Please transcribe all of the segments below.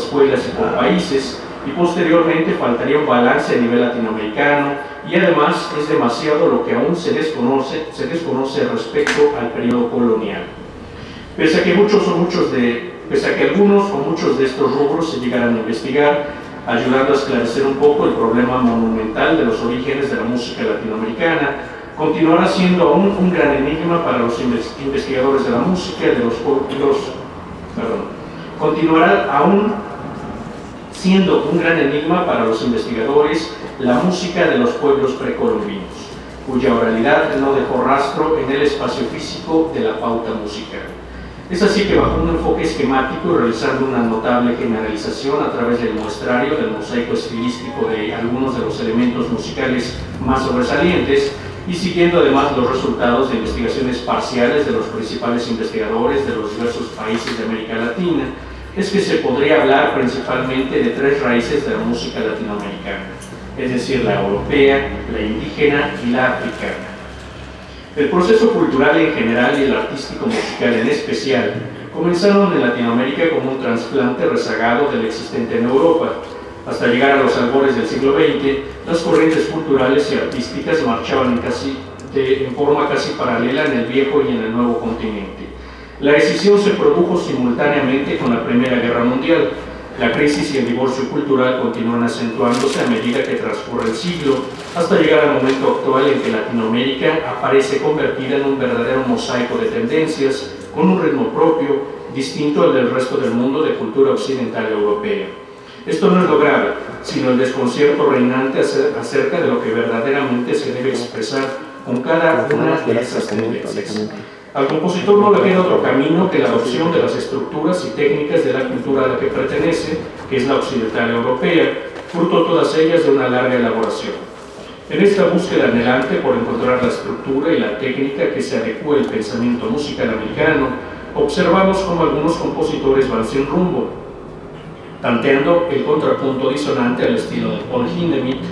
escuelas y por países, y posteriormente faltaría un balance a nivel latinoamericano, y además es demasiado lo que aún se desconoce respecto al periodo colonial. Pese a que algunos o muchos de estos rubros se llegaran a investigar, ayudando a esclarecer un poco el problema monumental de los orígenes de la música latinoamericana, continuará siendo aún un gran enigma para los investigadores de la música continuará aún siendo un gran enigma para los investigadores la música de los pueblos precolombinos, cuya oralidad no dejó rastro en el espacio físico de la pauta musical. Es así que bajo un enfoque esquemático y realizando una notable generalización a través del muestrario del mosaico estilístico de algunos de los elementos musicales más sobresalientes, y siguiendo además los resultados de investigaciones parciales de los principales investigadores de los diversos países de América Latina, es que se podría hablar principalmente de tres raíces de la música latinoamericana, es decir, la europea, la indígena y la africana. El proceso cultural en general y el artístico musical en especial comenzaron en Latinoamérica como un trasplante rezagado del existente en Europa. Hasta llegar a los albores del siglo XX, las corrientes culturales y artísticas marchaban en forma casi paralela en el viejo y en el nuevo continente. La escisión se produjo simultáneamente con la Primera Guerra Mundial. La crisis y el divorcio cultural continúan acentuándose a medida que transcurre el siglo, hasta llegar al momento actual en que Latinoamérica aparece convertida en un verdadero mosaico de tendencias, con un ritmo propio, distinto al del resto del mundo de cultura occidental europea. Esto no es lo grave, sino el desconcierto reinante acerca de lo que verdaderamente se debe expresar con cada una de esas tendencias. Al compositor no le queda otro camino que la adopción de las estructuras y técnicas de la cultura a la que pertenece, que es la occidental europea, fruto todas ellas de una larga elaboración. En esta búsqueda anhelante por encontrar la estructura y la técnica que se adecue al pensamiento musical americano, observamos cómo algunos compositores van sin rumbo, tanteando el contrapunto disonante al estilo de Paul Hindemith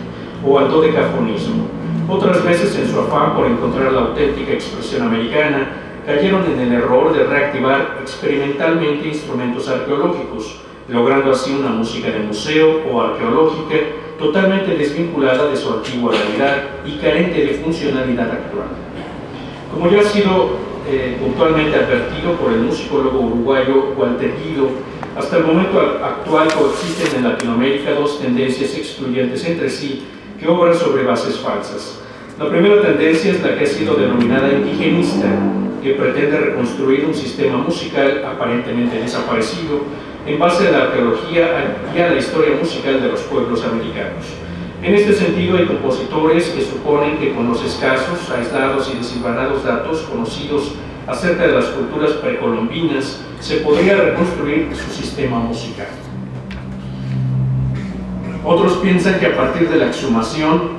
o al dodecafonismo. Otras veces, en su afán por encontrar la auténtica expresión americana, cayeron en el error de reactivar experimentalmente instrumentos arqueológicos, logrando así una música de museo o arqueológica totalmente desvinculada de su antigua realidad y carente de funcionalidad actual. Como ya ha sido puntualmente advertido por el musicólogo uruguayo Walter Guido, hasta el momento actual coexisten en Latinoamérica dos tendencias excluyentes entre sí que obran sobre bases falsas. La primera tendencia es la que ha sido denominada indigenista, que pretende reconstruir un sistema musical aparentemente desaparecido en base a la arqueología y a la historia musical de los pueblos americanos. En este sentido, hay compositores que suponen que con los escasos, aislados y desilvanados datos conocidos acerca de las culturas precolombinas se podría reconstruir su sistema musical. Otros piensan que a partir de la exhumación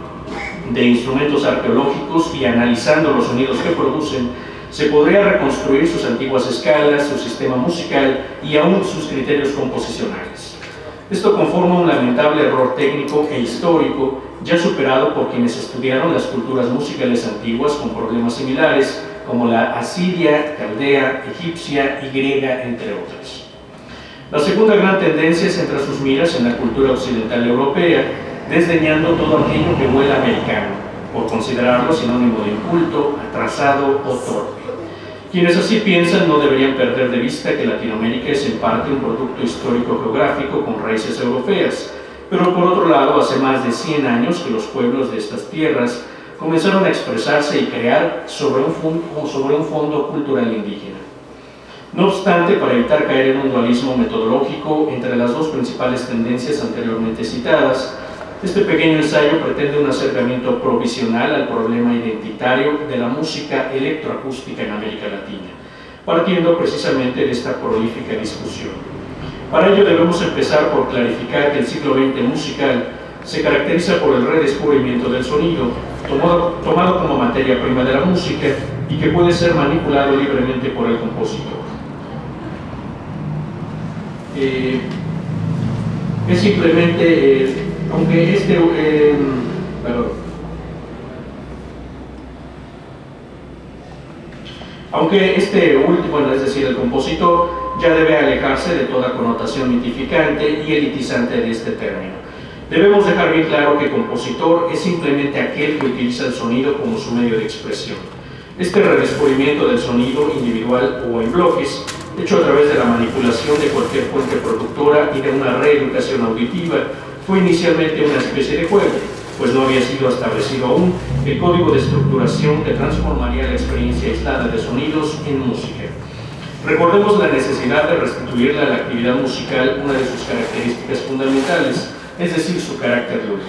de instrumentos arqueológicos y analizando los sonidos que producen, se podría reconstruir sus antiguas escalas, su sistema musical y aún sus criterios composicionales. Esto conforma un lamentable error técnico e histórico ya superado por quienes estudiaron las culturas musicales antiguas con problemas similares, como la asiria, caldea, egipcia y griega, entre otras. La segunda gran tendencia centra sus miras en la cultura occidental europea, desdeñando todo aquello que huela americano, por considerarlo sinónimo de inculto, atrasado o torpe. Quienes así piensan no deberían perder de vista que Latinoamérica es en parte un producto histórico-geográfico con raíces europeas, pero por otro lado hace más de 100 años que los pueblos de estas tierras comenzaron a expresarse y crear sobre un fondo cultural indígena. No obstante, para evitar caer en un dualismo metodológico entre las dos principales tendencias anteriormente citadas, este pequeño ensayo pretende un acercamiento provisional al problema identitario de la música electroacústica en América Latina, partiendo precisamente de esta prolífica discusión. Para ello debemos empezar por clarificar que el siglo XX musical se caracteriza por el redescubrimiento del sonido, tomado como materia prima de la música y que puede ser manipulado libremente por el compositor. Es simplemente, aunque este último, es decir, el compositor, ya debe alejarse de toda connotación mitificante y elitizante de este término. Debemos dejar bien claro que compositor es simplemente aquel que utiliza el sonido como su medio de expresión. Este redescubrimiento del sonido individual o en bloques, hecho a través de la manipulación de cualquier fuente productora y de una reeducación auditiva, fue inicialmente una especie de juego, pues no había sido establecido aún el código de estructuración que transformaría la experiencia aislada de sonidos en música. Recordemos la necesidad de restituirle a la actividad musical una de sus características fundamentales, es decir, su carácter lúdico.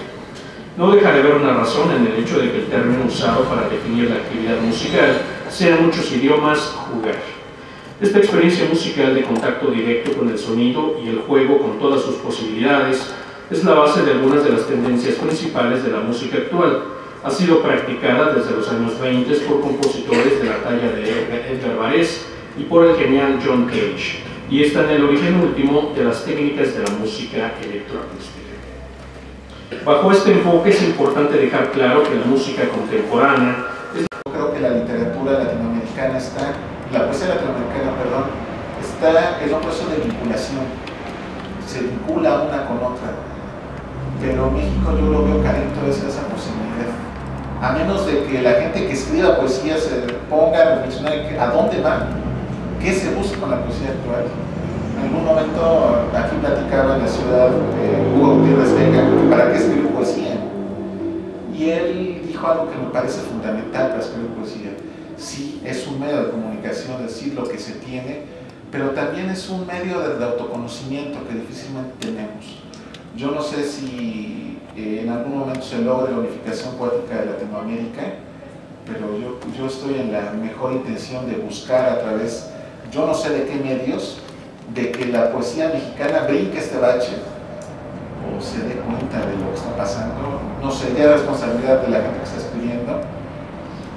No deja de haber una razón en el hecho de que el término usado para definir la actividad musical sea en muchos idiomas jugar. Esta experiencia musical de contacto directo con el sonido y el juego con todas sus posibilidades es la base de algunas de las tendencias principales de la música actual. Ha sido practicada desde los años 20 por compositores de la talla de Edgar Varese y por el genial John Cage, y está en el origen último de las técnicas de la música electroacústica. Bajo este enfoque es importante dejar claro que la música contemporánea Yo creo que la literatura latinoamericana está, la poesía latinoamericana, perdón, está en un proceso de vinculación, se vincula una con otra, pero México yo lo veo carente de esa posibilidad, a menos de que la gente que escriba poesía se ponga a reflexionar a dónde va, qué se busca con la poesía actual. En algún momento aquí platicaba en la ciudad Hugo Gutiérrez Vega, ¿para qué escribir poesía? Y él dijo algo que me parece fundamental para escribir poesía. Sí, es un medio de comunicación, decir lo que se tiene, pero también es un medio de autoconocimiento que difícilmente tenemos. Yo no sé si en algún momento se logre la unificación poética de Latinoamérica, pero yo estoy en la mejor intención de buscar a través, yo no sé de qué medios, de que la poesía mexicana brinque este bache o se dé cuenta de lo que está pasando. No sé, ya es responsabilidad de la gente que está escribiendo,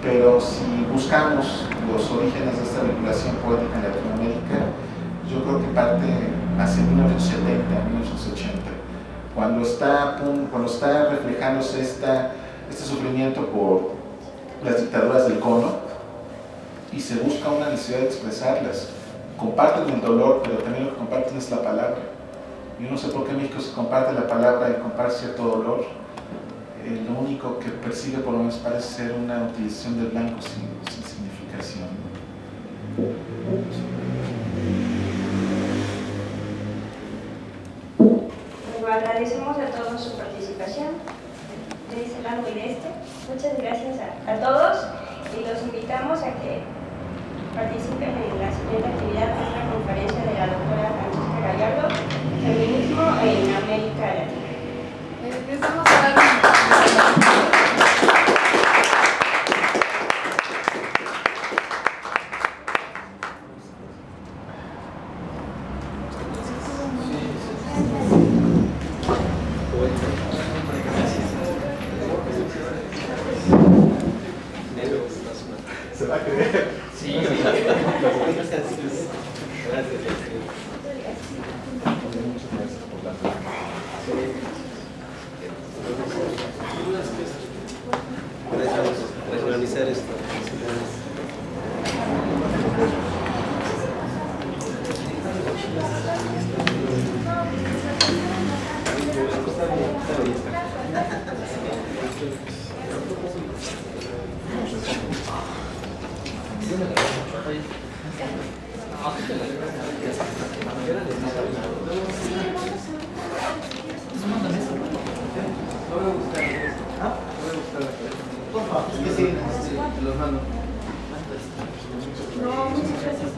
pero si buscamos los orígenes de esta vinculación poética en Latinoamérica, yo creo que parte hacia 1970, 1980, cuando está reflejándose este sufrimiento por las dictaduras del cono y se busca una necesidad de expresarlas. Comparten el dolor, pero también lo que comparten es la palabra. Yo no sé por qué en México se comparte la palabra y comparte cierto dolor. Lo único que persigue, por lo menos, parece ser una utilización del blanco sin significación. Bueno, agradecemos a todos su participación de este lado y de este. Muchas gracias a todos y los invitamos a que participen en la siguiente actividad, que es la conferencia de la doctora Francesca Gallardo, Feminismo en América Latina. Empezamos a dar ¿Se va a creer? Sí. Gracias por organizar esto. Los mando. No, muchas gracias.